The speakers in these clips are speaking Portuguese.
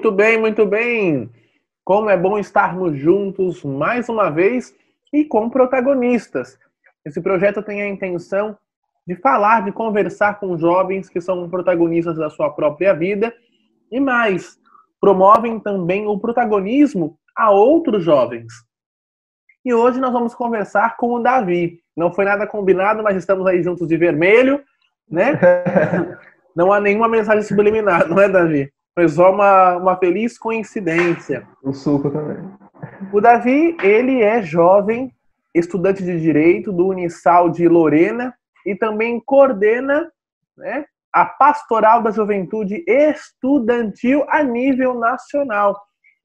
Muito bem, muito bem. Como é bom estarmos juntos mais uma vez e com protagonistas. Esse projeto tem a intenção de falar, de conversar com jovens que são protagonistas da sua própria vida e mais, promovem também o protagonismo a outros jovens. E hoje nós vamos conversar com o Davi. Não foi nada combinado, mas estamos aí juntos de vermelho, né? Não há nenhuma mensagem subliminar, não é, Davi? Foi só uma feliz coincidência. O suco também. O Davi, ele é jovem, estudante de Direito do Unisal de Lorena e também coordena, né, a Pastoral da Juventude Estudantil a nível nacional.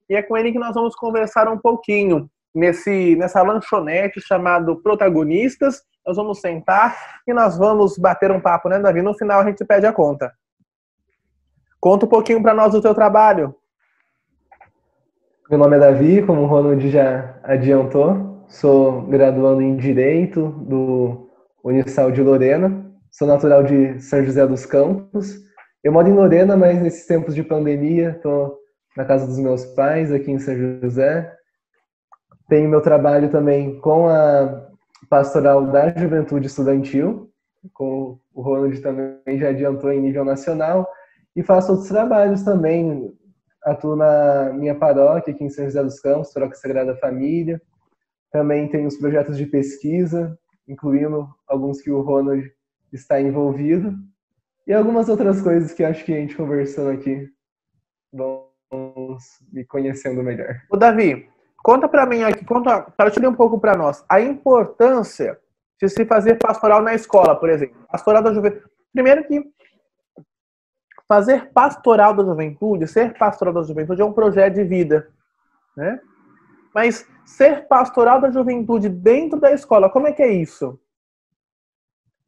E é com ele que nós vamos conversar um pouquinho nessa lanchonete chamado Protagonistas. Nós vamos sentar e nós vamos bater um papo, né, Davi? No final a gente pede a conta. Conta um pouquinho para nós do teu trabalho. Meu nome é Davi, como o Ronald já adiantou. Sou graduando em Direito do Unisal de Lorena. Sou natural de São José dos Campos. Eu moro em Lorena, mas nesses tempos de pandemia estou na casa dos meus pais, aqui em São José. Tenho meu trabalho também com a Pastoral da Juventude Estudantil, com o Ronald também já adiantou em nível nacional. E faço outros trabalhos também. Atuo na minha paróquia aqui em São José dos Campos, Paróquia Sagrada Família. Também tenho os projetos de pesquisa, incluindo alguns que o Ronald está envolvido. E algumas outras coisas que acho que a gente conversando aqui vamos me conhecendo melhor. Ô, Davi, conta para mim aqui, partilha um pouco para nós a importância de se fazer pastoral na escola, por exemplo. Pastoral da juventude. Primeiro que fazer pastoral da juventude, ser pastoral da juventude é um projeto de vida, né? Mas ser pastoral da juventude dentro da escola, como é que é isso?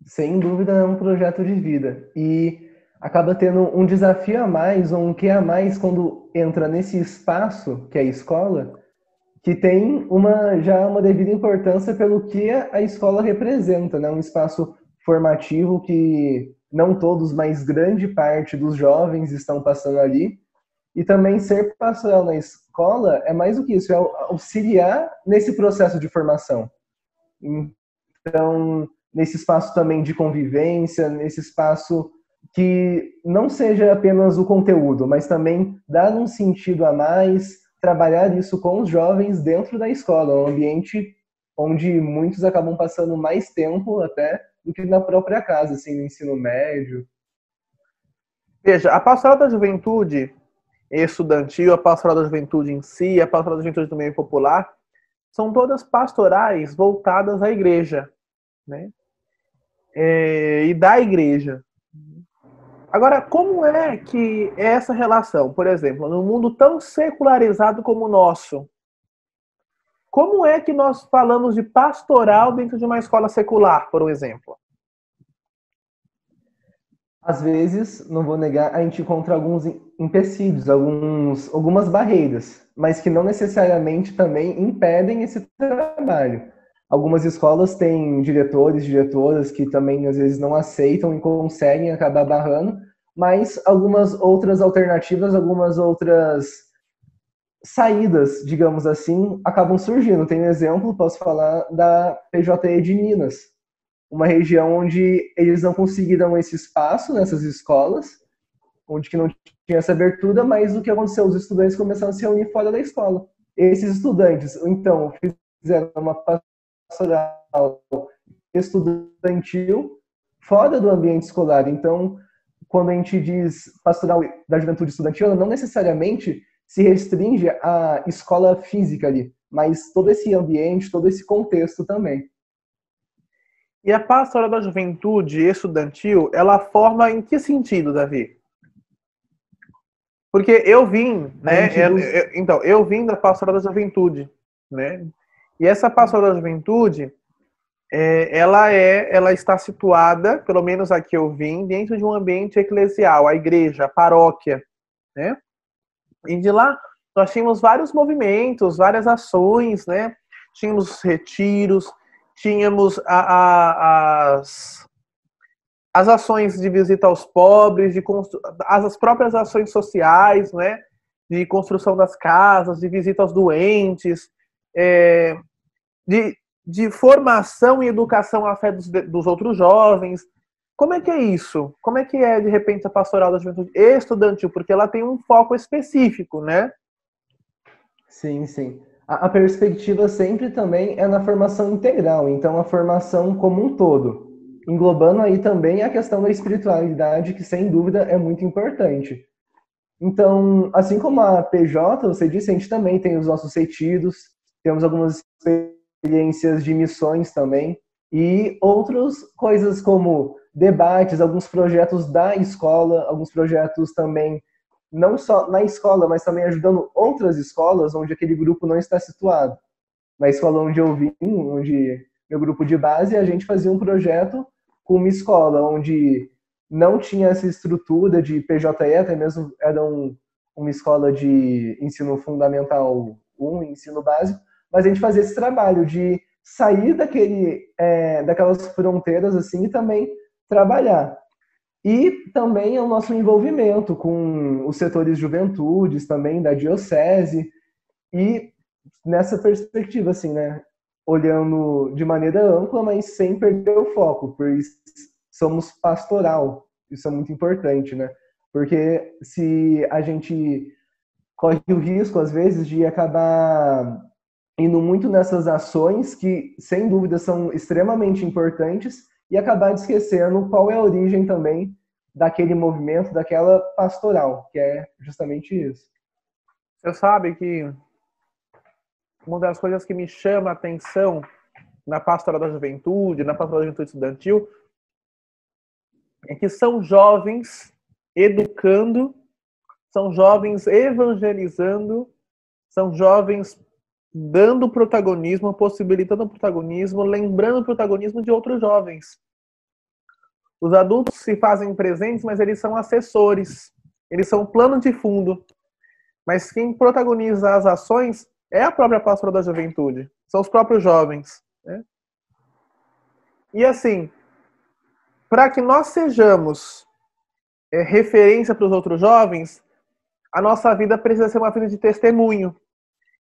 Sem dúvida é um projeto de vida e acaba tendo um desafio a mais ou um quê a mais quando entra nesse espaço que é a escola, que tem já uma devida importância pelo que a escola representa, né? Um espaço formativo que não todos, mas grande parte dos jovens estão passando ali. E também ser pastoral na escola é mais do que isso, é auxiliar nesse processo de formação. Então, nesse espaço também de convivência, nesse espaço que não seja apenas o conteúdo, mas também dar um sentido a mais, trabalhar isso com os jovens dentro da escola, um ambiente onde muitos acabam passando mais tempo até do que na própria casa, assim, no ensino médio. Veja, a pastoral da juventude estudantil, a pastoral da juventude em si, a pastoral da juventude do meio popular, são todas pastorais voltadas à igreja, né? E da igreja. Agora, como é que é essa relação, por exemplo, num mundo tão secularizado como o nosso, como é que nós falamos de pastoral dentro de uma escola secular, por exemplo? Às vezes, não vou negar, a gente encontra alguns empecilhos, algumas barreiras, mas que não necessariamente também impedem esse trabalho. Algumas escolas têm diretores, diretoras que também às vezes não aceitam e conseguem acabar barrando, mas algumas outras alternativas, algumas outras saídas, digamos assim, acabam surgindo. Tem um exemplo, posso falar da PJE de Minas, uma região onde eles não conseguiram esse espaço nessas escolas, onde que não tinha essa abertura, mas o que aconteceu? Os estudantes começaram a se reunir fora da escola. Esses estudantes, então, fizeram uma pastoral estudantil fora do ambiente escolar. Então, quando a gente diz pastoral da juventude estudantil, ela não necessariamente se restringe à escola física ali, mas todo esse ambiente, todo esse contexto também. E a pastoral da juventude estudantil, ela forma em que sentido, Davi? Porque eu vim, né? Então, eu vim da pastoral da juventude, né? E essa pastoral da juventude, ela está situada, pelo menos aqui eu vim, dentro de um ambiente eclesial, a igreja, a paróquia, né? E de lá nós tínhamos vários movimentos, várias ações, né? Tínhamos retiros, tínhamos as ações de visita aos pobres, as próprias ações sociais, né? de construção das casas, de visita aos doentes, de formação e educação à fé dos outros jovens. Como é que é isso? Como é que é, de repente, a pastoral da juventude estudantil? Porque ela tem um foco específico, né? Sim, sim. A perspectiva sempre também é na formação integral, então a formação como um todo, englobando aí também a questão da espiritualidade, que sem dúvida é muito importante. Então, assim como a PJ, você disse, a gente também tem os nossos retiros, temos algumas experiências de missões também, e outras coisas como debates, alguns projetos da escola, alguns projetos também, não só na escola, mas também ajudando outras escolas onde aquele grupo não está situado. Na escola onde eu vim, onde meu grupo de base, a gente fazia um projeto com uma escola onde não tinha essa estrutura de PJE, até mesmo era uma escola de ensino fundamental 1, ensino básico, mas a gente fazia esse trabalho de sair daquelas fronteiras assim e também trabalhar. E também o nosso envolvimento com os setores juventudes também da diocese e nessa perspectiva assim, né, olhando de maneira ampla, mas sem perder o foco, pois somos pastoral. Isso é muito importante, né? Porque se a gente corre o risco às vezes de acabar indo muito nessas ações que, sem dúvida, são extremamente importantes e acabar esquecendo qual é a origem também daquele movimento, daquela pastoral, que é justamente isso. Você sabe que uma das coisas que me chama a atenção na pastoral da juventude, na pastoral da juventude estudantil, é que são jovens educando, são jovens evangelizando, são jovens dando protagonismo, possibilitando o protagonismo, lembrando o protagonismo de outros jovens. Os adultos se fazem presentes, mas eles são assessores, eles são plano de fundo. Mas quem protagoniza as ações é a própria pastoral da juventude, são os próprios jovens, né? E assim, para que nós sejamos referência para os outros jovens, a nossa vida precisa ser uma vida de testemunho.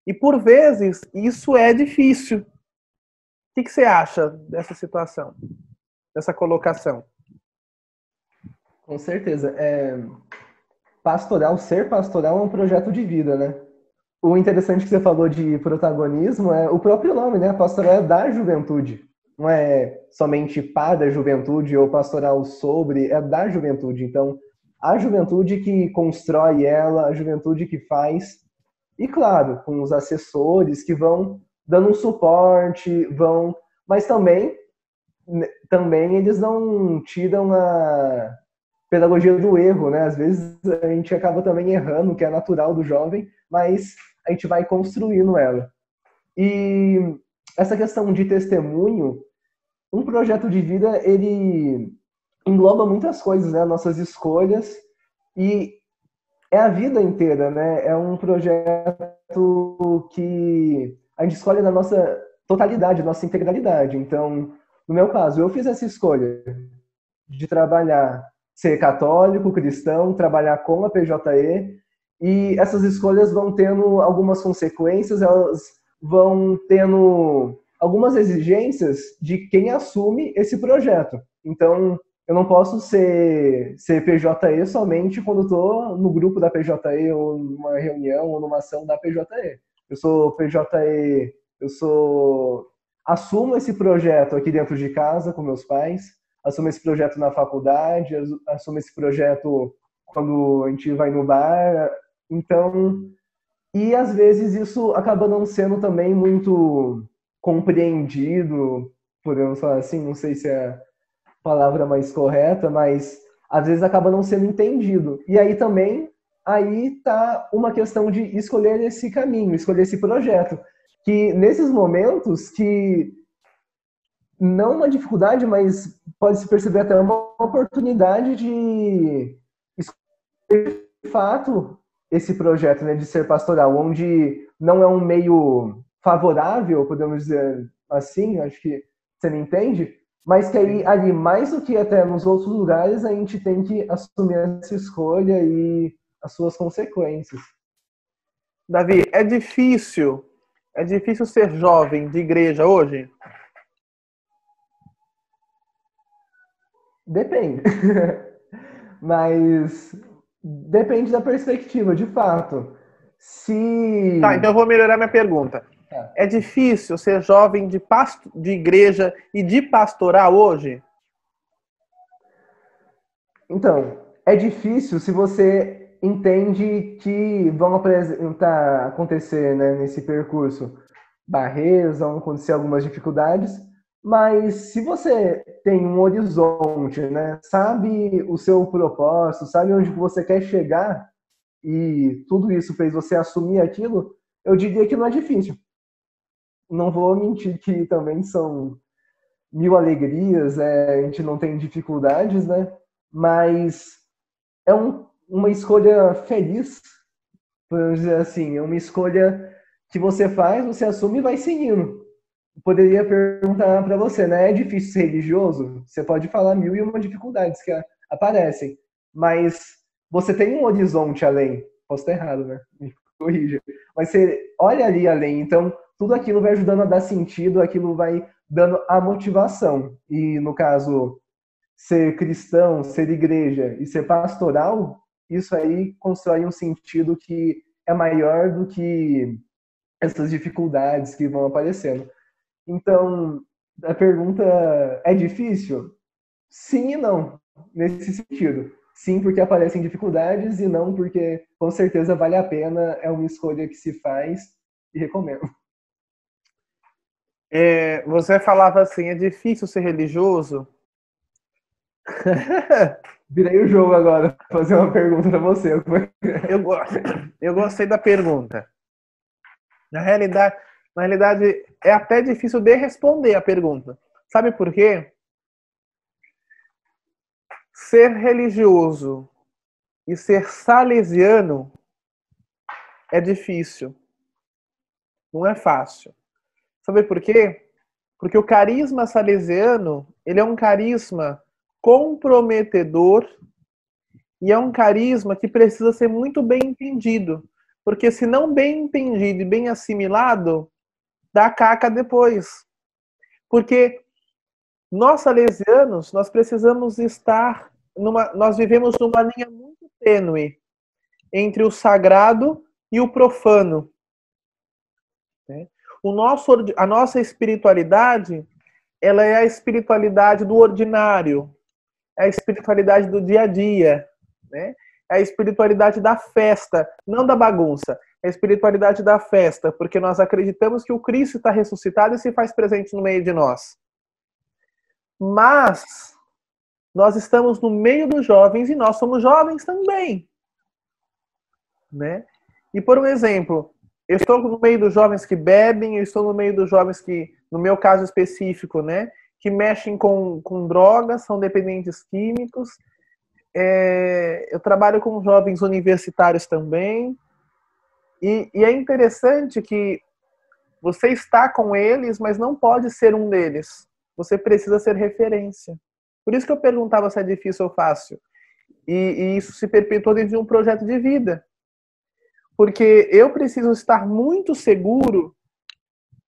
E por vezes isso é difícil. O que você acha dessa situação, dessa colocação? Com certeza. Ser pastoral é um projeto de vida, né? O interessante que você falou de protagonismo é o próprio nome, né? A pastoral é da juventude. Não é somente para a juventude ou pastoral sobre, é da juventude. Então, a juventude que constrói ela, a juventude que faz. E, claro, com os assessores que vão dando um suporte, mas também eles não tiram a pedagogia do erro, né? Às vezes a gente acaba também errando, que é natural do jovem, mas a gente vai construindo ela. E essa questão de testemunho, um projeto de vida, ele engloba muitas coisas, né? Nossas escolhas, e é a vida inteira, né? É um projeto que a gente escolhe na nossa totalidade, nossa integralidade. Então, no meu caso, eu fiz essa escolha de trabalhar, ser católico, cristão, trabalhar com a PJE, e essas escolhas vão tendo algumas consequências, elas vão tendo algumas exigências de quem assume esse projeto. Então, eu não posso ser PJE somente quando estou no grupo da PJE, ou numa reunião, ou numa ação da PJE. Eu sou PJE, assumo esse projeto aqui dentro de casa com meus pais, assumo esse projeto na faculdade, assumo esse projeto quando a gente vai no bar. Então, e às vezes isso acaba não sendo também muito compreendido, podemos falar assim, não sei se é a palavra mais correta, mas às vezes acaba não sendo entendido. E aí também, aí tá uma questão de escolher esse caminho, escolher esse projeto, que nesses momentos que não uma dificuldade, mas pode se perceber até uma oportunidade de escolher de fato esse projeto, né, de ser pastoral, onde não é um meio favorável, podemos dizer assim, acho que você me entende, mas que aí, ali, mais do que até nos outros lugares, a gente tem que assumir essa escolha e as suas consequências. Davi, é difícil ser jovem de igreja hoje? Depende. Mas depende da perspectiva, de fato. Tá, Se. então eu vou melhorar minha pergunta. Tá. É difícil ser jovem de igreja e de pastoral hoje? Então, é difícil se você entende que vão acontecer, né, nesse percurso barreiras, vão acontecer algumas dificuldades, mas se você tem um horizonte, né, sabe o seu propósito, sabe onde você quer chegar e tudo isso fez você assumir aquilo, eu diria que não é difícil. Não vou mentir que também são mil alegrias, a gente não tem dificuldades, né? Mas é uma escolha feliz, podemos dizer assim, é uma escolha que você faz, você assume e vai seguindo. Poderia perguntar para você, né? É difícil ser religioso? Você pode falar mil e uma dificuldades que aparecem, mas você tem um horizonte além. Posso estar errado, né? Me corrija. Mas você olha ali além, então tudo aquilo vai ajudando a dar sentido, aquilo vai dando a motivação. E no caso, ser cristão, ser igreja e ser pastoral, isso aí constrói um sentido que é maior do que essas dificuldades que vão aparecendo. Então, a pergunta é difícil? Sim e não, nesse sentido. Sim, porque aparecem dificuldades, e não porque com certeza vale a pena, é uma escolha que se faz e recomendo. Você falava assim, é difícil ser religioso? Virei o jogo agora, fazer uma pergunta para você. Eu gostei da pergunta. Na realidade, é até difícil de responder a pergunta. Sabe por quê? Ser religioso e ser salesiano é difícil. Não é fácil. Sabe por quê? Porque o carisma salesiano, ele é um carisma comprometedor e é um carisma que precisa ser muito bem entendido. Porque se não bem entendido e bem assimilado, dá caca depois. Porque nós salesianos, nós precisamos estar nós vivemos numa linha muito tênue entre o sagrado e o profano. Né? A nossa espiritualidade, ela é a espiritualidade do ordinário, é a espiritualidade do dia a dia, né? É a espiritualidade da festa, não da bagunça. É a espiritualidade da festa, porque nós acreditamos que o Cristo está ressuscitado e se faz presente no meio de nós. Mas nós estamos no meio dos jovens e nós somos jovens também, né? E por um exemplo, eu estou no meio dos jovens que bebem, eu estou no meio dos jovens que, no meu caso específico, né, que mexem com drogas, são dependentes químicos. Eu trabalho com jovens universitários também. E é interessante que você está com eles, mas não pode ser um deles. Você precisa ser referência. Por isso que eu perguntava se é difícil ou fácil. E isso se perpetuou dentro de um projeto de vida. Porque eu preciso estar muito seguro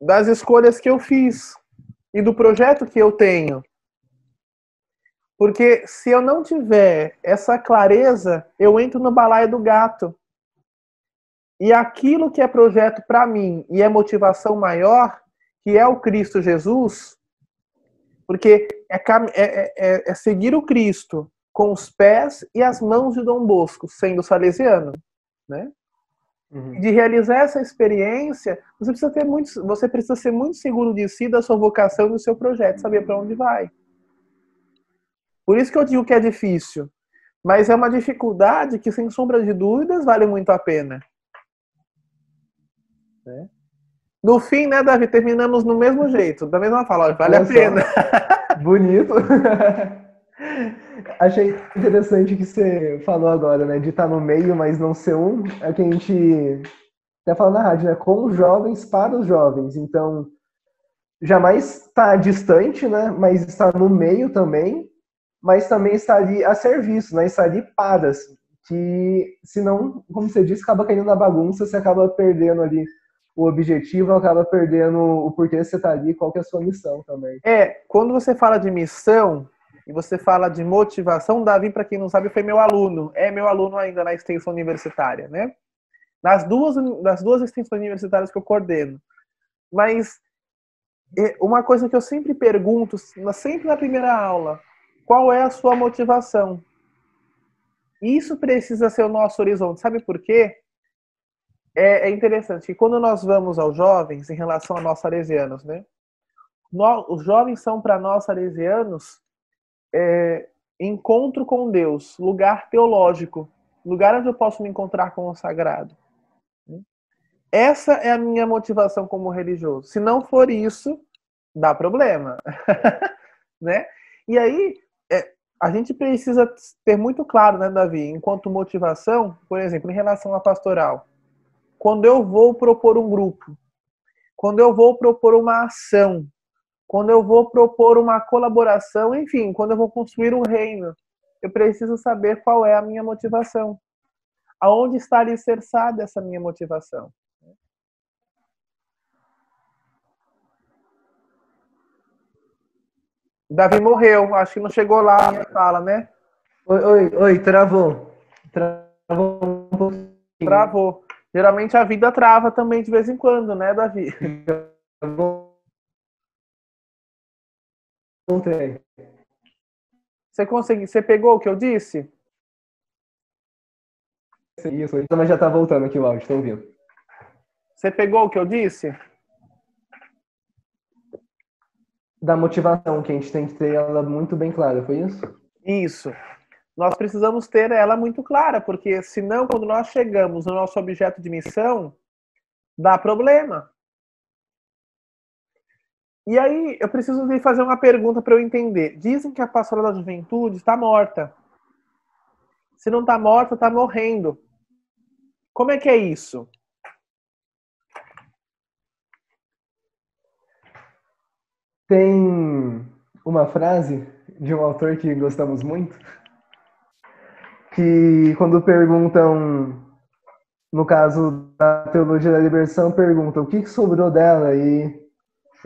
das escolhas que eu fiz e do projeto que eu tenho. Porque se eu não tiver essa clareza, eu entro no balaio do gato. E aquilo que é projeto para mim e é motivação maior, que é o Cristo Jesus, porque é seguir o Cristo com os pés e as mãos de Dom Bosco, sendo salesiano, né? Uhum. De realizar essa experiência, você precisa ser muito seguro de si, da sua vocação e do seu projeto, saber para onde vai. Por isso que eu digo que é difícil, mas é uma dificuldade que, sem sombra de dúvidas, vale muito a pena. Né? No fim, né, Davi, terminamos no mesmo jeito, da mesma forma, vale a pena. Bonito. Achei interessante que você falou agora, né, de estar no meio, mas não ser um. É que a gente até fala na rádio, né, com os jovens, para os jovens. Então, jamais está distante, né, mas está no meio também, mas também está ali a serviço, né, está ali para. que, se não, como você disse, acaba caindo na bagunça, você acaba perdendo ali o objetivo, acaba perdendo o porquê você está ali, qual que é a sua missão também. Quando você fala de missão e você fala de motivação, Davi, para quem não sabe, foi meu aluno. É meu aluno ainda na extensão universitária, né? Das duas extensões universitárias que eu coordeno. Mas uma coisa que eu sempre pergunto, sempre na primeira aula, qual é a sua motivação? Isso precisa ser o nosso horizonte. Sabe por quê? É interessante que quando nós vamos aos jovens, em relação a nós salesianos, né? Os jovens são para nós salesianos encontro com Deus, lugar teológico, lugar onde eu posso me encontrar com o sagrado. Essa é a minha motivação como religioso. Se não for isso, dá problema. Né? E aí, a gente precisa ter muito claro, né, Davi, enquanto motivação, por exemplo, em relação à pastoral. Quando eu vou propor um grupo, quando eu vou propor uma ação, quando eu vou propor uma colaboração, enfim, quando eu vou construir um reino, eu preciso saber qual é a minha motivação. Aonde está alicerçada essa minha motivação? Davi morreu, acho que não chegou lá a minha fala, né? Oi, travou. Travou um pouquinho. Travou. Geralmente a vida trava também de vez em quando, né, Davi? Você pegou o que eu disse? Isso, mas já tá voltando aqui o áudio, estão ouvindo. Você pegou o que eu disse? Da motivação, que a gente tem que ter ela muito bem clara, foi isso? Isso. Nós precisamos ter ela muito clara, porque senão, quando nós chegamos no nosso objeto de missão, dá problema. E aí, eu preciso lhe fazer uma pergunta para eu entender. Dizem que a pastoral da juventude está morta. Se não está morta, está morrendo. Como é que é isso? Tem uma frase de um autor que gostamos muito, que quando perguntam, no caso da teologia da libertação, perguntam o que sobrou dela, e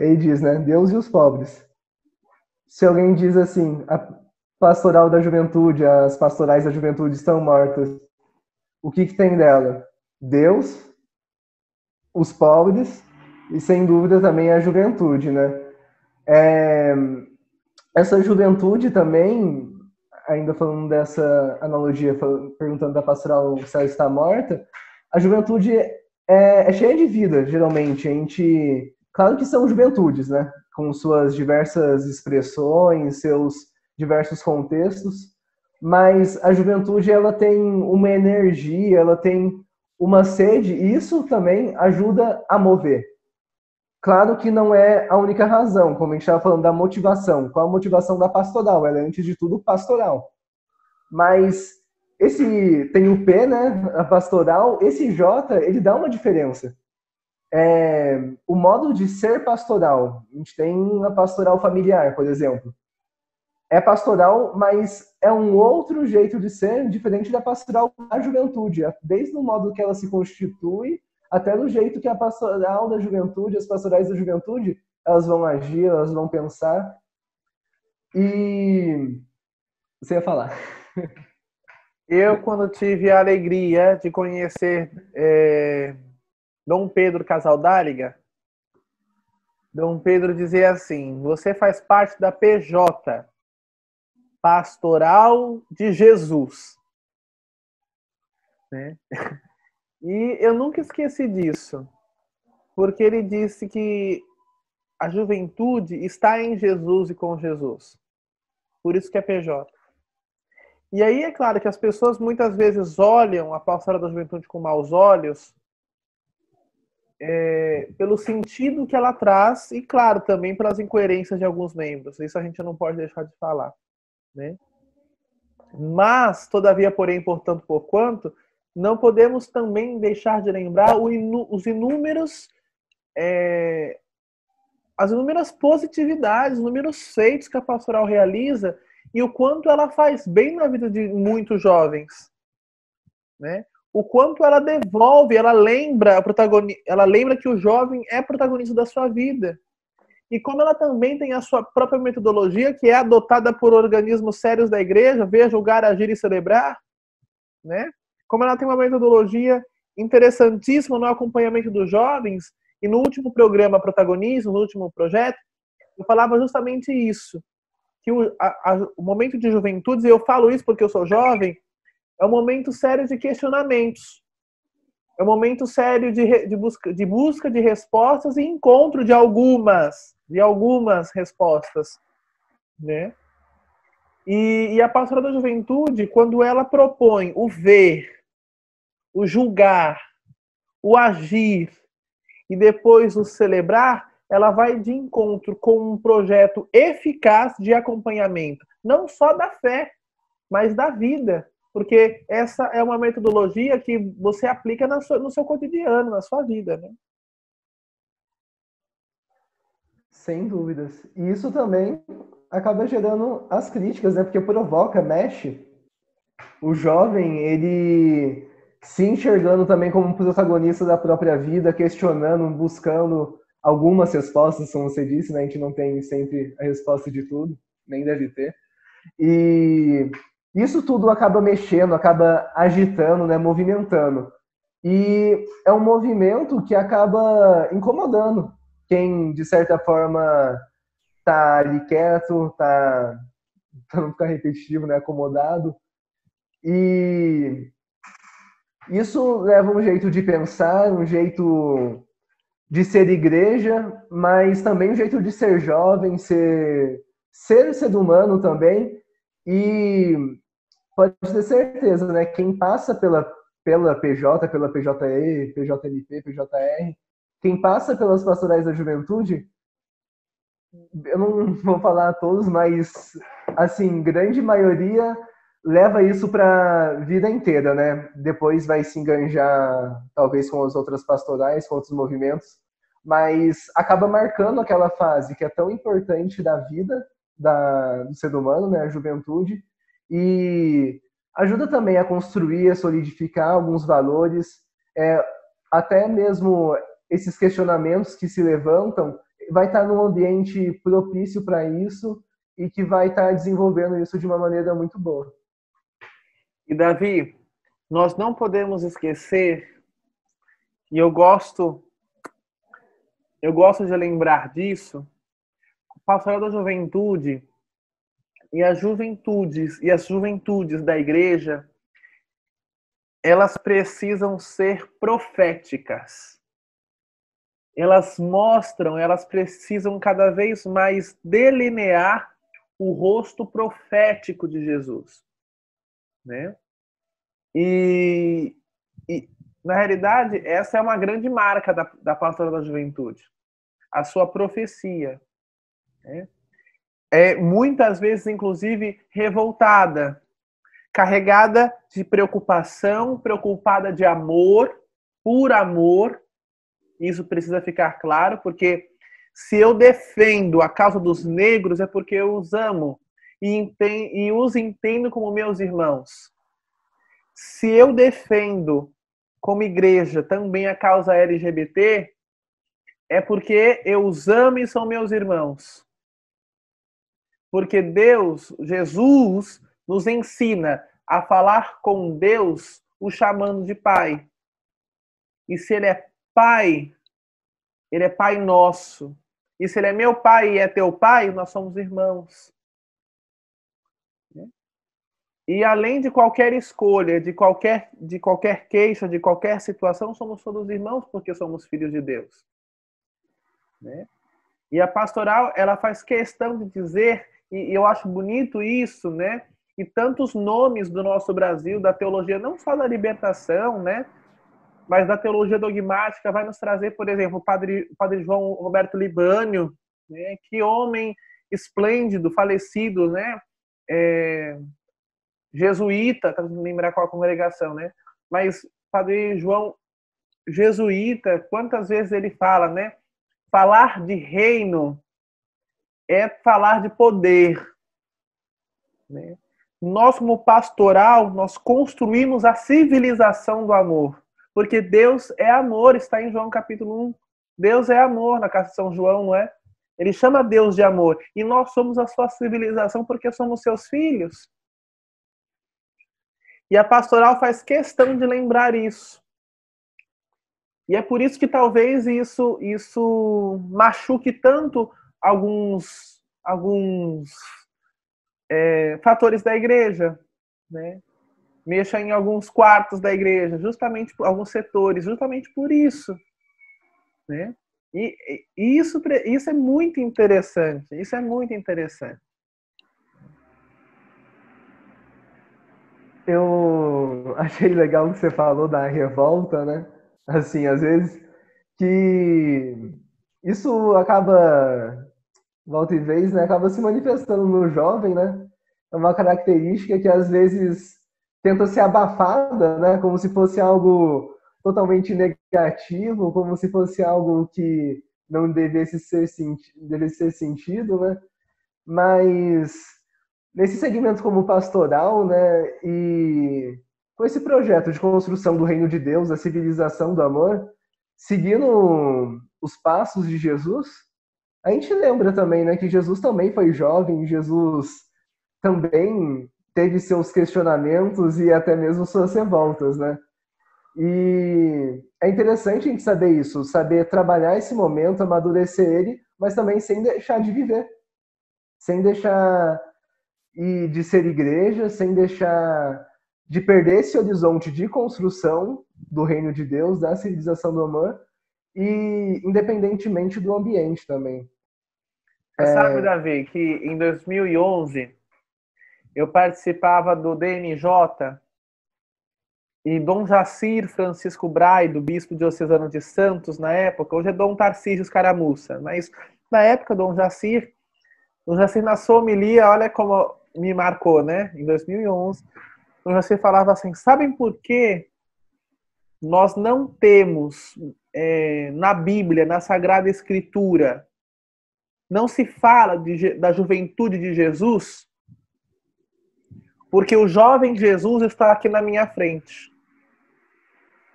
ele diz, né, Deus e os pobres. Se alguém diz assim, a pastoral da juventude, as pastorais da juventude estão mortas, o que tem dela? Deus, os pobres e, sem dúvida, também a juventude, né? Essa juventude também, ainda falando dessa analogia, perguntando da pastoral se ela está morta, a juventude é cheia de vida, geralmente. A gente, claro que são juventudes, né? Com suas diversas expressões, seus diversos contextos, mas a juventude ela tem uma energia, ela tem uma sede, e isso também ajuda a mover. Claro que não é a única razão, como a gente estava falando da motivação. Qual a motivação da pastoral? Ela é, antes de tudo, pastoral. Mas tem o P, né, a pastoral, esse J, ele dá uma diferença. O modo de ser pastoral, a gente tem a pastoral familiar, por exemplo. É pastoral, mas é um outro jeito de ser, diferente da pastoral da juventude, desde o modo que ela se constitui, até no jeito que a pastoral da juventude, as pastorais da juventude, elas vão agir, elas vão pensar. E você ia falar. Eu, quando tive a alegria de conhecer Dom Pedro Casaldáliga, Dom Pedro dizia assim: você faz parte da PJ, Pastoral de Jesus. Né? E eu nunca esqueci disso, porque ele disse que a juventude está em Jesus e com Jesus. Por isso que é PJ. E aí é claro que as pessoas muitas vezes olham a pastoral da juventude com maus olhos, pelo sentido que ela traz e, claro, também pelas incoerências de alguns membros. Isso a gente não pode deixar de falar. Né? Mas, todavia, porém, portanto, porquanto, não podemos também deixar de lembrar as inúmeras positividades, os inúmeros feitos que a pastoral realiza e o quanto ela faz bem na vida de muitos jovens. né? O quanto ela devolve, ela lembra que o jovem é protagonista da sua vida. E como ela também tem a sua própria metodologia, que é adotada por organismos sérios da igreja, ver, julgar, agir e celebrar, né? Como ela tem uma metodologia interessantíssima no acompanhamento dos jovens, e no último programa Protagonismo, no último projeto, eu falava justamente isso, que o momento de juventude, e eu falo isso porque eu sou jovem, é um momento sério de questionamentos. É um momento sério de busca de respostas e encontro de algumas respostas, né? E a pastoral da juventude, quando ela propõe o ver, o julgar, o agir e depois o celebrar, ela vai de encontro com um projeto eficaz de acompanhamento, não só da fé, mas da vida. Porque essa é uma metodologia que você aplica no seu cotidiano, na sua vida, né? Sem dúvidas. E isso também acaba gerando as críticas, né? Porque provoca, mexe. O jovem, ele se enxergando também como um protagonista da própria vida, questionando, buscando algumas respostas, como você disse, né? A gente não tem sempre a resposta de tudo, nem deve ter. E isso tudo acaba mexendo, acaba agitando, né? Movimentando. E é um movimento que acaba incomodando quem, de certa forma, tá ali quieto, tá, para não ficar repetitivo, né? Acomodado. E isso leva um jeito de pensar, um jeito de ser igreja, mas também um jeito de ser jovem, ser humano também. E pode ter certeza, né? Quem passa pela PJ, pela PJE, PJLP, PJR, quem passa pelas pastorais da juventude, eu não vou falar todos, mas assim, grande maioria leva isso para a vida inteira, né? Depois vai se enganjar, talvez, com as outras pastorais, com outros movimentos, mas acaba marcando aquela fase que é tão importante da vida do ser humano, né? A juventude, e ajuda também a construir, a solidificar alguns valores, até mesmo esses questionamentos que se levantam, vai estar num ambiente propício para isso e que vai estar desenvolvendo isso de uma maneira muito boa. E Davi, nós não podemos esquecer, e eu gosto de lembrar disso, o pastoral da juventude e as juventudes da igreja, elas precisam ser proféticas. Elas precisam cada vez mais delinear o rosto profético de Jesus, né? E na realidade, essa é uma grande marca da pastoral da juventude, a sua profecia, né? É muitas vezes, inclusive, revoltada, carregada de preocupação, preocupada de amor, por amor. Isso precisa ficar claro, porque se eu defendo a causa dos negros é porque eu os amo e os entendo como meus irmãos. Se eu defendo como igreja também a causa LGBT, é porque eu os amo e são meus irmãos. Porque Deus, Jesus, nos ensina a falar com Deus, o chamando de Pai. E se Ele é Pai, Ele é Pai nosso. E se Ele é meu Pai e é teu Pai, nós somos irmãos. E além de qualquer escolha, de qualquer queixa, de qualquer situação, somos todos irmãos porque somos filhos de Deus. Né? E a pastoral, ela faz questão de dizer, e eu acho bonito isso, né? E tantos nomes do nosso Brasil, da teologia, não só da libertação, né? Mas da teologia dogmática, vai nos trazer, por exemplo, o padre João Roberto Libânio, né? Que homem esplêndido, falecido, né? Jesuíta, para não lembrar qual a congregação, né? Mas padre João jesuíta, quantas vezes ele fala, né? Falar de reino é falar de poder, né? nós como pastoral, nós construímos a civilização do amor. Porque Deus é amor, está em João capítulo 1. Deus é amor na casa de São João, não é? Ele chama Deus de amor. E nós somos a sua civilização porque somos seus filhos. E a pastoral faz questão de lembrar isso. E é por isso que talvez isso machuque tanto alguns fatores da igreja, né? Mexa em alguns quartos da igreja, justamente por alguns setores, justamente por isso, né? E isso é muito interessante. Isso é muito interessante. Eu achei legal o que você falou da revolta, né? Assim, às vezes que isso acaba, volta e vez, né? Acaba se manifestando no jovem, né? É uma característica que às vezes tenta ser abafada, né? Como se fosse algo totalmente negativo, como se fosse algo que não devesse ser sentido, né? Mas nesse segmento como pastoral, né, e com esse projeto de construção do reino de Deus, da civilização do amor, seguindo os passos de Jesus, a gente lembra também, né, que Jesus também foi jovem, Jesus também teve seus questionamentos e até mesmo suas revoltas, né? E é interessante a gente saber isso, saber trabalhar esse momento, amadurecer ele, mas também sem deixar de viver, sem deixar e de ser igreja, sem deixar de perder esse horizonte de construção do reino de Deus, da civilização do amor, e independentemente do ambiente também. Você sabe, Davi, que em 2011 eu participava do DNJ e Dom Jacir Francisco Braide, bispo diocesano de Santos na época, hoje é Dom Tarcísio Escaramuça, mas na época Dom Jacir na sua homilia, olha como me marcou, né? Em 2011, Dom Jacir falava assim, sabem por que nós não temos na Bíblia, na Sagrada Escritura, não se fala da juventude de Jesus? Porque o jovem Jesus está aqui na minha frente.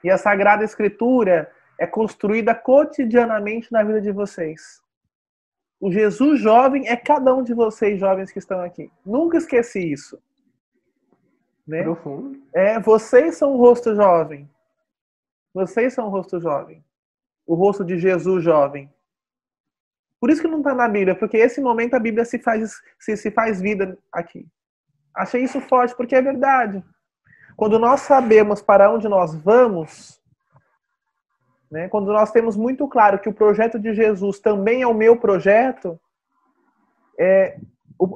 E a Sagrada Escritura é construída cotidianamente na vida de vocês. O Jesus jovem é cada um de vocês, jovens que estão aqui. Nunca esqueci isso. Né? Profundo. Vocês são o rosto jovem. Vocês são o rosto jovem. O rosto de Jesus jovem. Por isso que não está na Bíblia, porque esse momento a Bíblia se faz vida aqui. Achei isso forte, porque é verdade. Quando nós sabemos para onde nós vamos, né, quando nós temos muito claro que o projeto de Jesus também é o meu projeto,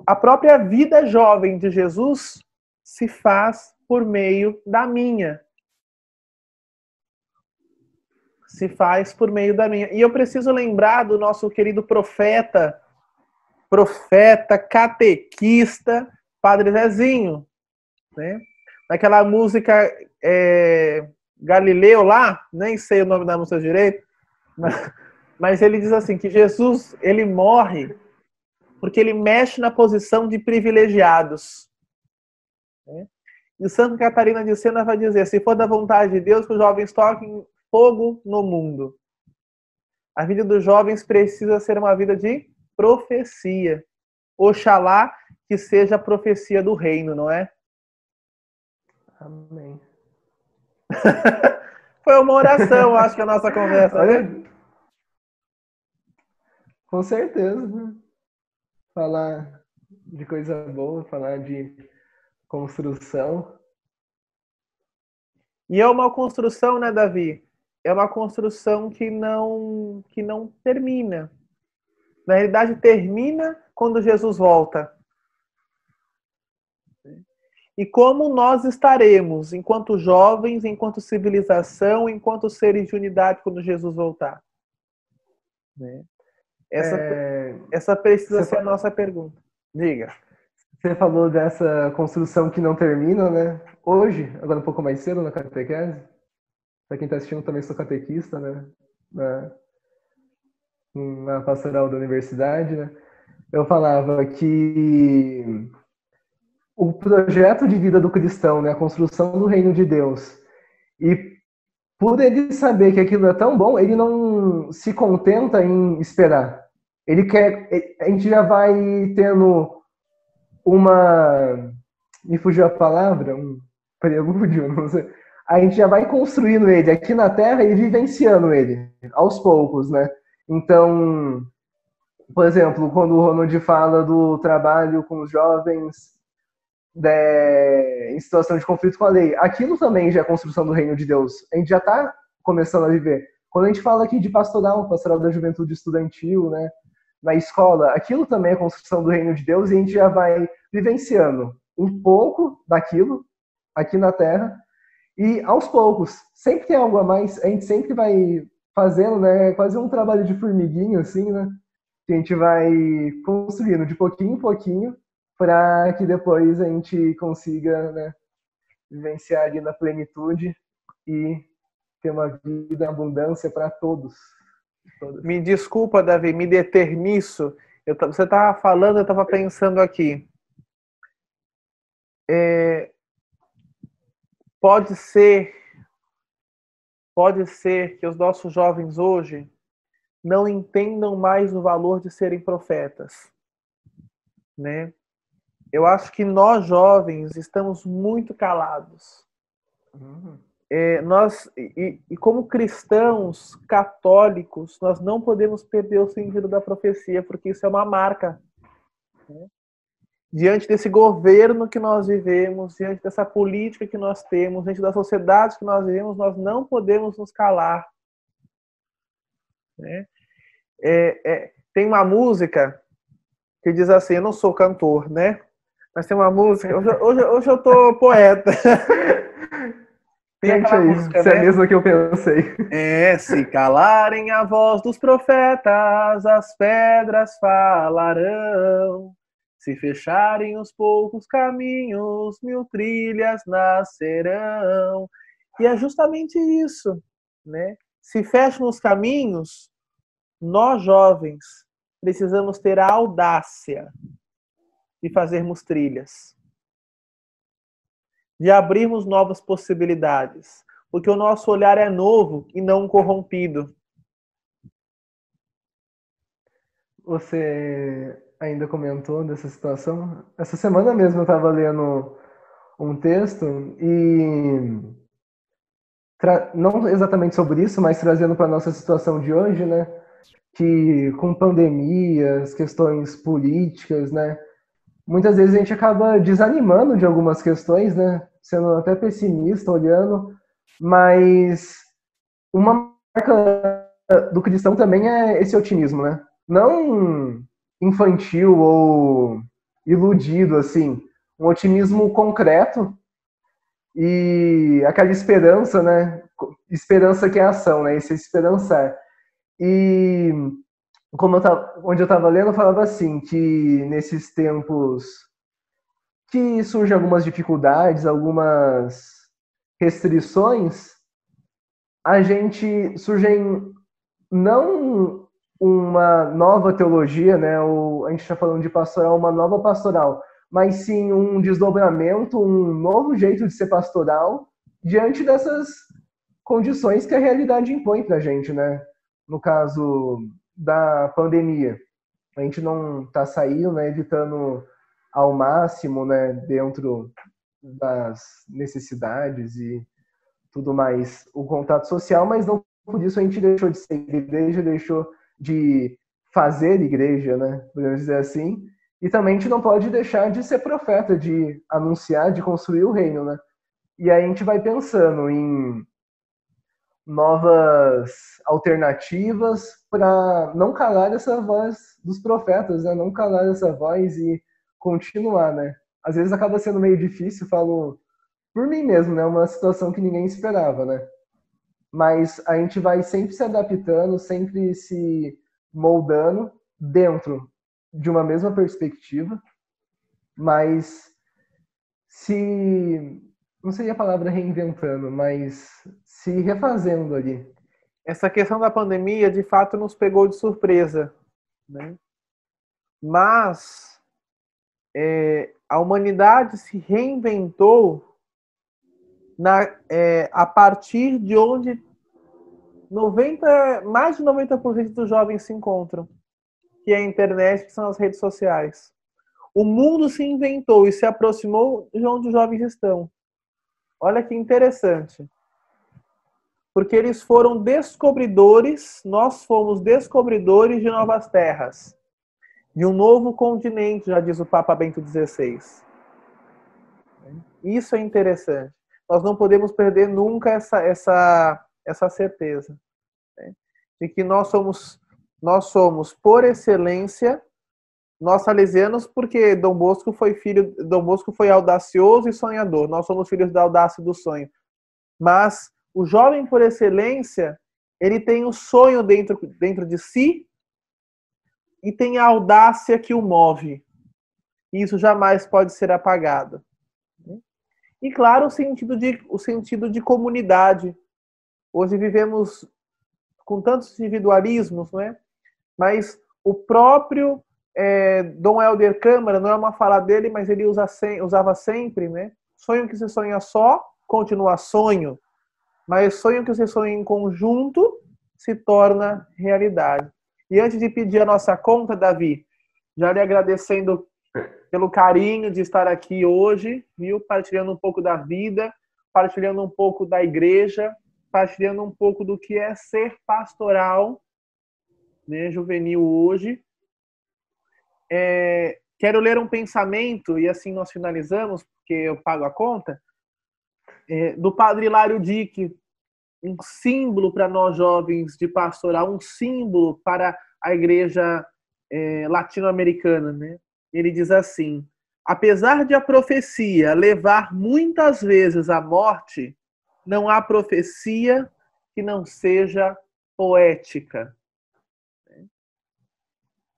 a própria vida jovem de Jesus se faz por meio da minha. Se faz por meio da minha. E eu preciso lembrar do nosso querido profeta, catequista, Padre Zezinho, né? Naquela música Galileu lá, nem sei o nome da música direito, mas ele diz assim, que Jesus, ele morre porque ele mexe na posição de privilegiados. Né? E Santa Catarina de Sena vai dizer, se for da vontade de Deus, que os jovens toquem fogo no mundo. A vida dos jovens precisa ser uma vida de profecia. Oxalá que seja a profecia do reino, não é? Amém. Foi uma oração, acho que a nossa conversa. Olha, né? Com certeza. Né? Falar de coisa boa, falar de construção. E é uma construção, né, Davi? É uma construção que não termina. Na realidade, termina quando Jesus volta. E como nós estaremos, enquanto jovens, enquanto civilização, enquanto seres de unidade, quando Jesus voltar? Né? Essa precisa ser a nossa pergunta. Diga. Você falou dessa construção que não termina, né? Hoje, agora um pouco mais cedo na catequese, para quem está assistindo também sou catequista, né? Na pastoral da universidade, né? Eu falava que o projeto de vida do cristão, né, a construção do reino de Deus. E por ele saber que aquilo é tão bom, ele não se contenta em esperar. Ele quer, a gente já vai tendo uma, me fugiu a palavra, um prelúdio, não sei. A gente já vai construindo ele aqui na Terra e vivenciando ele, aos poucos, né? Então, por exemplo, quando o Ronald fala do trabalho com os jovens em situação de conflito com a lei, aquilo também já é construção do reino de Deus. A gente já está começando a viver. Quando a gente fala aqui de pastoral da juventude estudantil, né, na escola, aquilo também é construção do reino de Deus e a gente já vai vivenciando um pouco daquilo aqui na Terra e aos poucos, sempre tem algo a mais, a gente sempre vai fazendo, né, quase um trabalho de formiguinho, assim, né, que a gente vai construindo de pouquinho em pouquinho para que depois a gente consiga, né, vivenciar ali na plenitude e ter uma vida em abundância para todos. Me desculpa, Davi, me deter nisso. Você estava falando, eu estava pensando aqui. Pode ser que os nossos jovens hoje não entendam mais o valor de serem profetas, né? Eu acho que nós jovens estamos muito calados. Como cristãos católicos, nós não podemos perder o sentido da profecia, porque isso é uma marca, né? Diante desse governo que nós vivemos, diante dessa política que nós temos, diante da sociedade que nós vivemos, nós não podemos nos calar, né? Tem uma música que diz assim, eu não sou cantor, né? Mas tem uma música, hoje eu tô poeta. Tem aquela música, se é mesmo que eu pensei. Se calarem a voz dos profetas, as pedras falarão. Se fecharem os poucos caminhos, 1000 trilhas nascerão. E é justamente isso, né? Se fecham os caminhos, nós jovens precisamos ter a audácia de fazermos trilhas, de abrirmos novas possibilidades, porque o nosso olhar é novo e não corrompido. Você ainda comentou dessa situação? Essa semana mesmo eu estava lendo um texto e não exatamente sobre isso, mas trazendo para a nossa situação de hoje, né? Que com pandemias, questões políticas, né? Muitas vezes a gente acaba desanimando de algumas questões, né? Sendo até pessimista, olhando, mas uma marca do cristão também é esse otimismo, né? Não infantil ou iludido, assim. Um otimismo concreto e aquela esperança, né? Esperança que é ação, né? Esse esperançar. E onde eu estava lendo, falava assim, que nesses tempos que surgem algumas dificuldades, algumas restrições, a gente surgem não uma nova teologia, né? A gente está falando de pastoral, uma nova pastoral, mas sim um desdobramento, um novo jeito de ser pastoral diante dessas condições que a realidade impõe para a gente, né? No caso da pandemia, a gente não está saindo, né? Evitando ao máximo, né? Dentro das necessidades e tudo mais, o contato social, mas não por isso a gente deixou de ser igreja, deixou de fazer igreja, né? Podemos dizer assim. E também a gente não pode deixar de ser profeta, de anunciar, de construir o reino, né? E aí a gente vai pensando em novas alternativas para não calar essa voz dos profetas, né? Não calar essa voz e continuar, né? Às vezes acaba sendo meio difícil, falo por mim mesmo, né? Uma situação que ninguém esperava, né? Mas a gente vai sempre se adaptando, sempre se moldando dentro de uma mesma perspectiva, mas não seria a palavra reinventando, mas se refazendo ali. Essa questão da pandemia, de fato, nos pegou de surpresa, né? Mas A humanidade se reinventou a partir de onde mais de 90% dos jovens se encontram, que é a internet, que são as redes sociais. O mundo se inventou e se aproximou de onde os jovens estão. Olha que interessante. Porque eles foram descobridores, nós fomos descobridores de novas terras, de um novo continente, já diz o Papa Bento XVI. Isso é interessante. Nós não podemos perder nunca essa certeza, né? De que nós somos, por excelência, nós salesianos, porque Dom Bosco foi audacioso e sonhador. Nós somos filhos da audácia e do sonho. Mas o jovem por excelência, ele tem o sonho dentro de si e tem a audácia que o move. E isso jamais pode ser apagado. E claro, o sentido de comunidade. Hoje vivemos com tantos individualismos, não é? Mas o próprio Dom Helder Câmara, não é uma fala dele, mas ele usava sempre, né? Sonho que se sonha só, continua sonho. Mas sonho que se sonha em conjunto se torna realidade. E antes de pedir a nossa conta, Davi, já lhe agradecendo pelo carinho de estar aqui hoje, viu? Partilhando um pouco da vida, partilhando um pouco da igreja, partilhando um pouco do que é ser pastoral, né, juvenil hoje. Quero ler um pensamento, e assim nós finalizamos, porque eu pago a conta, do padre Hilário Dick, um símbolo para nós jovens de pastoral, um símbolo para a igreja latino-americana, né? Ele diz assim: apesar de a profecia levar muitas vezes à morte, não há profecia que não seja poética.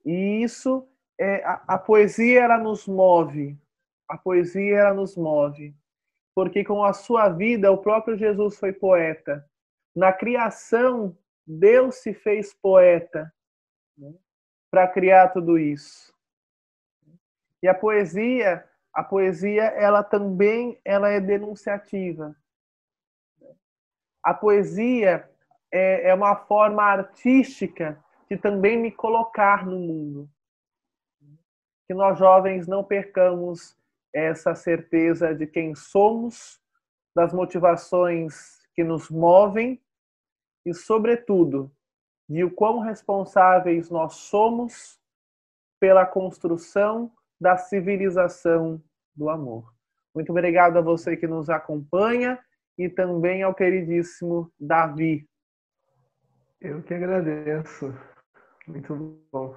E isso, a poesia, ela nos move. A poesia, ela nos move. Porque com a sua vida, o próprio Jesus foi poeta. Na criação, Deus se fez poeta, né, para criar tudo isso. E a poesia, ela também é denunciativa. A poesia é uma forma artística de também me colocar no mundo. Que nós jovens não percamos essa certeza de quem somos, das motivações que nos movem e, sobretudo, de o quão responsáveis nós somos pela construção da civilização do amor. Muito obrigado a você que nos acompanha e também ao queridíssimo Davi. Eu que agradeço. Muito bom.